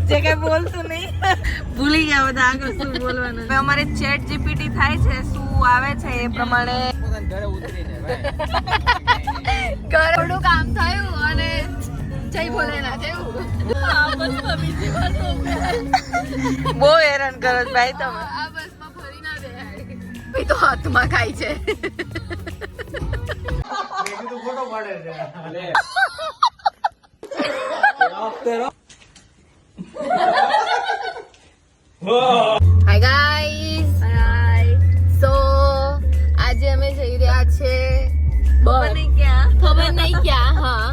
જે કઈ બોલતું નહીં, ભૂલી ગયા બધા આગળ શું બોલવાનું. હવે અમારે ચેટ જીપીટી થાય છે, શું આવે છે એ પ્રમાણે ઘરે ઉતરીને ઘરે થોડું કામ થયું અને જય ભોલેનાથ એવું. બહુ હેરાન કરો છો ભાઈ તમે. આ બસમાં ફરી ના બેહાય ભાઈ તો હાથમાં ખાય છે. હાય ગાઈસ, હાય. સો આજે અમે જઈ રહ્યા છે ખબર નહીં ક્યાં. હા,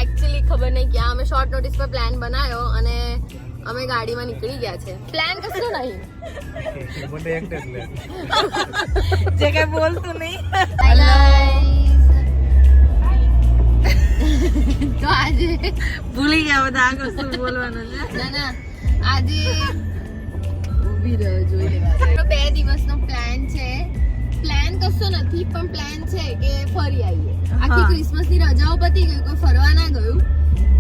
એકચ્યુઅલી ખબર નહીં ક્યાં. અમે શોર્ટ નોટિસ પર પ્લાન બનાવ્યો અને અમે ગાડીમાં નીકળી ગયા છે. પ્લાન કશો નહીં, જે કઈ બોલતું નહીં. તો આજે ભૂલી ગયા બધા આગળ શું બોલવાનું છે. ના આજે ઊભી રહ્યો, જોઈ લેવા. 2 દિવસનો પ્લાન છે. પ્લાન કશો નથી પણ પ્લાન છે કે ફરી આવીએ. આખી ક્રિસમસ ની રજાઓ પતી ગઈ, કોઈ ફરવા ના ગયું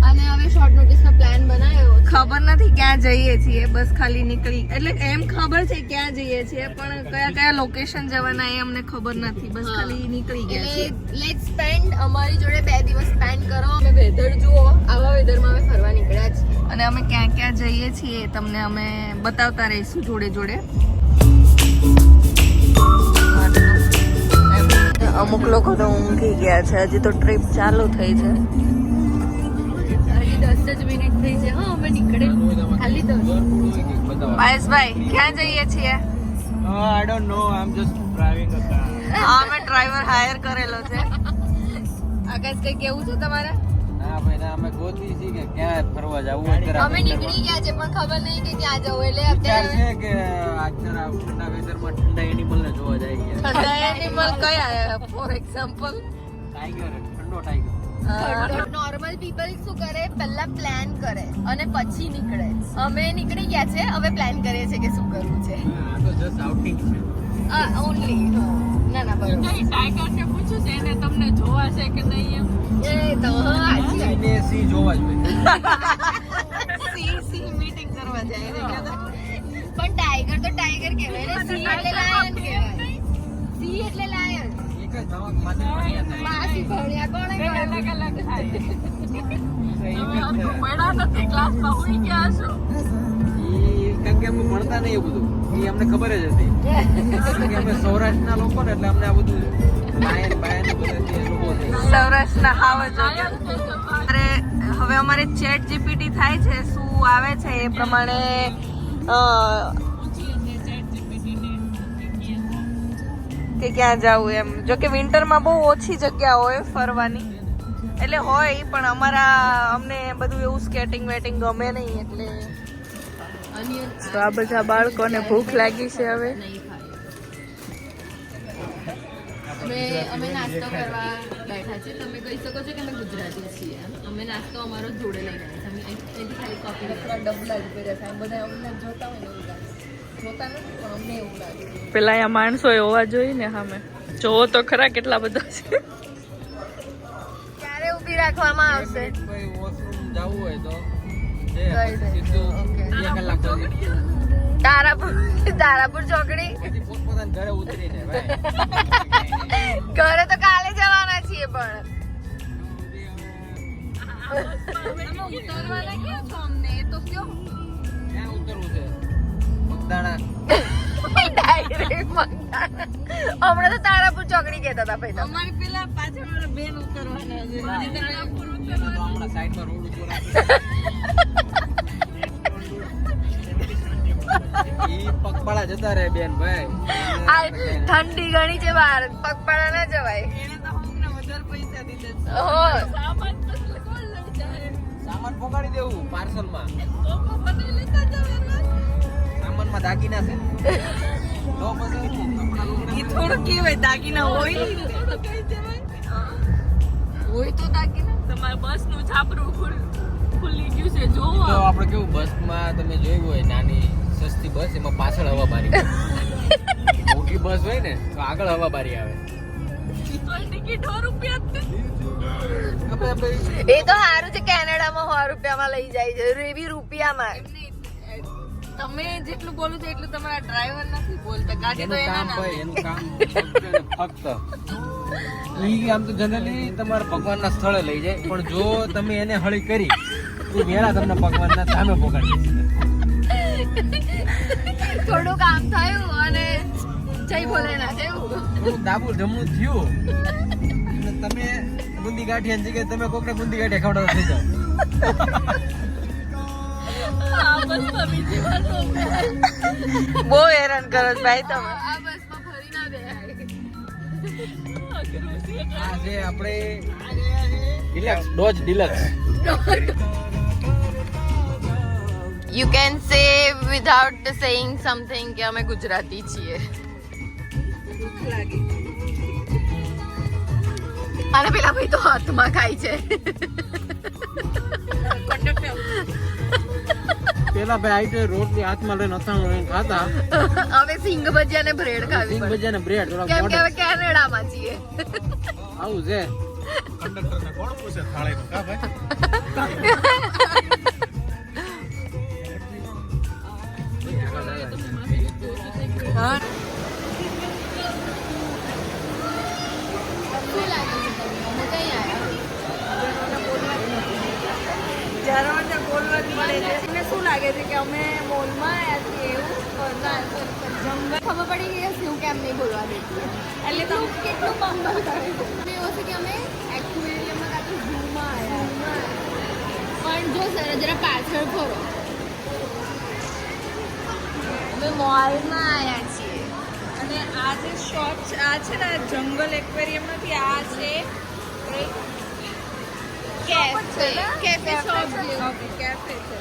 અને હવે શોર્ટ નોટિસ નો પ્લાન બનાવ્યો. ખબર નથી ક્યાં જઈએ છીએ, બસ ખાલી નીકળી, એટલે એમ ખબર છે ક્યાં જઈએ છીએ પણ કયા લોકેશન જવાના એ અમને ખબર નથી. બસ ખાલી નીકળી ગયા છીએ. લેટ્સ સ્પેન્ડ અમારી જોડે 2 દિવસ સ્પેન્ડ કરો. અમે વેધર જુઓ, આવા વેધરમાં અમે ફરવા નીકળ્યા છીએ અને અમે ક્યાં ક્યાં જઈએ છીએ તમને અમે બતાવતા રહીશું જોડે જોડે. અમુક લોકો તો ઊંઘી ગયા છે, હજી તો ટ્રીપ ચાલુ થઈ છે. હજી 10 જ મિનિટ થઈ છે. હા, અમે નીકળે ખાલી 10. પાયસભાઈ ક્યાં જઈએ છીએ? I don't know, I M just driving a car. અમે ડ્રાઈવર હાયર કરેલો છે. આકાશ કઈ કેવું છે તમારે? ના ભાઈ ના, અમે ગોતી છીએ કે ક્યાં ફરવા જવું. અત્યારે અમે નીકળી ગયા છે પણ ખબર નહીં કે ક્યાં જવું. એટલે અત્યારે છે કે આજના ઠંડા વેધરમાં ઠંડા એનિમલ ને જોવા જાય ગયા. ઠંડા એનિમલ કયા? ફોર એક્ઝામ્પલ ટાઈગર, ઠંડો ટાઈગર. નોર્મલ પીપલ શું કરે, પહેલા પ્લાન કરે અને પછી નીકળે. અમે નીકળી ગયા છે, હવે પ્લાન કરીએ છીએ કે શું કરવું છે. આ તો જસ્ટ આઉટિંગ છે. ઓનલી. ના બરોબર. ટાઈગર ને પૂછ્યું છે એને તમને જોવા છે કે નહીં એમ. એ તો હાજી ને સી જોવા જ સી મીટિંગ કરવા જાય. પણ ટાઈગર તો ટાઈગર કહેવાય ને, સી એટલે લાયન કહેવાય. સી એટલે લાયન. એક જ ધમક માથે પડ્યા થાય. માસી ભણ્યા કોણે અલગ થાય. મેડા નથી ક્લાસમાં હોઈ ગયા છો. કેમ કે અમે ભણતા નહીં એ બધું, એ અમને ખબર જ હતી કે અમે સૌરાષ્ટ્રના લોકો ને એટલે અમને આ બધું લાયન બાયન બધા લોકો છે. સૌરાષ્ટ્રના હાવ જોઈએ. અરે હવે અમારે ચેટ જીપીટી થાય છે, શું આવે છે એ પ્રમાણે કે ક્યાં જવું એમ. જો કે વિન્ટરમાં બહુ ઓછી જગ્યા હોય ફરવાની, એટલે હોય પણ અમને બધું એવું સ્કેટિંગ વેટિંગ ગમે નહીં એટલે. તો આ બધા બાળકોને ભૂખ લાગી છે હવે. અમે નાસ્તો કરવા બેઠા છે. તમે કહી શકો છો કે અમે ગુજરાતી છીએ. અમે નાસ્તો અમારો જોડે લઈને આવ્યા છે. એથી ખાલી કોફી ડબલા જ કર્યા છે. બધા અમને જોતા હોય ને એવું લાગે. જોતા નથી પણ અમને એવું લાગે. પેલા અહીંયા માણસો હોવા જોઈએ ને સામે. જોવો તો ખરા કેટલા બધા છે. ક્યારે ઊભી રાખવામાં આવશે? કોઈ વોશરૂમ જવું હોય તો તારાપુર ચોકડી. પોતપોતાના ઘરે ઉતરીને ઘરે તો કાલે જવાના છીએ પણ ઉતરવાના ક્યાં છો અમને? એ તો કયો ક્યાં ઉતરવું છે? મગદાણા. હમણાં તો તારાપુર ચોકડી કહેતા હતા ભાઈ. અમારી પેલા પાછળ વાળા બેન ઉતરવાના છે. હમણાં સાઈડમાં રોડ ઉપર પગપાળા જતા રહે બેન ભાઈ. ઠંડી ઘણી છે બહાર, પગપાળા ના જવાય. એને તો અમને વધારે પૈસા દીધા. સામાન સામાન પકડી દેવું પાર્સલમાં. મને લેતા જવાના. સામાનમાં દાગીના છે તો પછી ઈ થોડું કેવાય દાગીના હોય હોય તો દાગીના. તમારે બસ નું છાપરું ખુલ્લી ગયું છે જોવો. તો આપણે કેવું બસમાં તમે જોયું હોય નાની સસ્તી બસ, એમાં પાછળ હવા બારી મોટી બસ હોય ને તો આગળ હવા બારી આવે. ટિકિટ 100 રૂપિયા જ એ તો સારું છે કેનેડામાં 100 રૂપિયામાં લઈ જાય છે એવી રૂપિયામાં તમે જેટલું બોલો છો એટલું તમારા ડ્રાઈવર નથી બોલતા ગાડી તો એનું એના કામ ભાઈ નામે એનું કામ ફક્ત ઈ આમ તો જનરલી તમારા ભગવાનના સ્થળે લઈ જાય પણ જો તમે એને હળી કરી તો વેળા તમને ભગવાનના સામે પકડી થોડું કામ થયું અને જય ભોલેનાથ એવું થોડું દાબુ જમણું થયું અને તમે ગુંદી ગાંઠિયાની જગ્યાએ તમે કોકને ગુંદી ગાંઠિયા ખવડાવતા થઈ જાઓ આ બસમાં બીજી વાર તો બહુ હેરાન કરો છો ભાઈ તમે આ બસમાં ફરી ના બેહાય આ છે આપણે deluxe dose deluxe you can say without saying something કે અમે ગુજરાતી છીએ અને પેલા ભાઈ તો હાથમાં ખાય છે પેલા ભાઈ આઈ તો રોટલી હાથમાં લઈને અથાણું લઈને ખાતા હવે સિંગ ભજીયા ને બ્રેડ ખાવી સિંગ પડે. ભજીયા ને બ્રેડ થોડા કેમ કે મોઢે હવે કેનેડામાં છીએ આવું છે કંડક્ટરને કોણ પૂછે થાળીનું કા ભાઈ હા તમને શું લાગે છે કે અમે મોલમાં આવ્યા છીએ એવું જંગલ ખબર પડી ગઈ હશે હું કેમ નહીં બોલવા દેતી એટલે તો કેટલું બંધ કરે છે એવું છે કે અમે એક્યુરિયમમાં કાં તો ઝૂમાં આવ્યા પણ જો સર જરા પાછળ ફરો અમે મોલમાં આવ્યા છીએ અને આ જે શોપ આ છે ને જંગલ એક્વેરિયમ નથી આ છે કેફે શોપ કેફે છે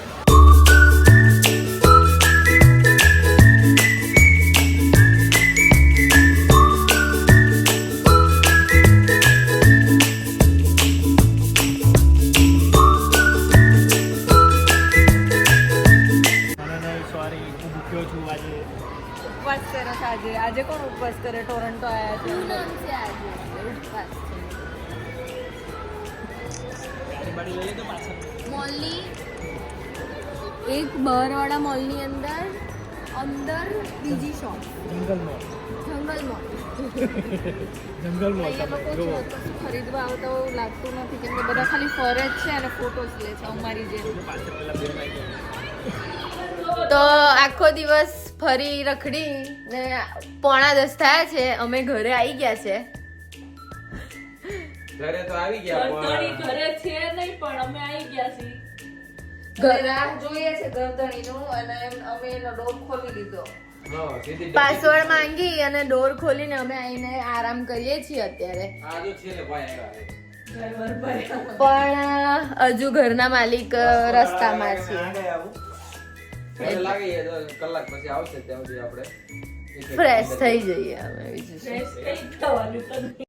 સોરી હું ભૂખ્યો છું આજે ઉપવાસ કરે છે આજે આજે કોણ ઉપવાસ કરે ટોરન્ટો આવ્યા છે શું નામ છે આજે ઉપવાસ ગાડી લઈ લેતો પાછળ મોલની એક બહારવાળા મોલની અંદર બીજી શોપ જંગલ મોલ જંગલ મોલ જંગલ મોલ અહીંયા લોકો જો કશું ખરીદવા આવતા એવું લાગતું નથી કેમ કે બધા ખાલી ફરે જ છે અને ફોટોસ લે છે અમારી જેમ પાછળ પેલા બે ભાઈ તો આખો દિવસ ફરી રખડી ને 9:45 થયા છે અમે ઘરે આવી ગયા છે ઘરે તો આવી ગયા ઘરધણી ઘરે છે નહીં પણ અમે આવી ગયા છીએ રાહ જોઈએ છે ગરદણીનું અને અમે એનો ડોર ખોલી લીધો હા સીધી પાસવર્ડ માંગી અને ડોર ખોલીને અમે આવીને આરામ કરીએ છીએ અત્યારે આ જો છે ને ભાઈ આવ્યા ડ્રાઈવર ભાઈ પણ હજુ ઘરના માલિક રસ્તામાં છે મને લાગે એ તો કલાક પછી આવશે ત્યાં સુધી આપણે ફ્રેશ થઈ જઈએ અમે બીજું શું. ફ્રેશ થઈ થવાનું તો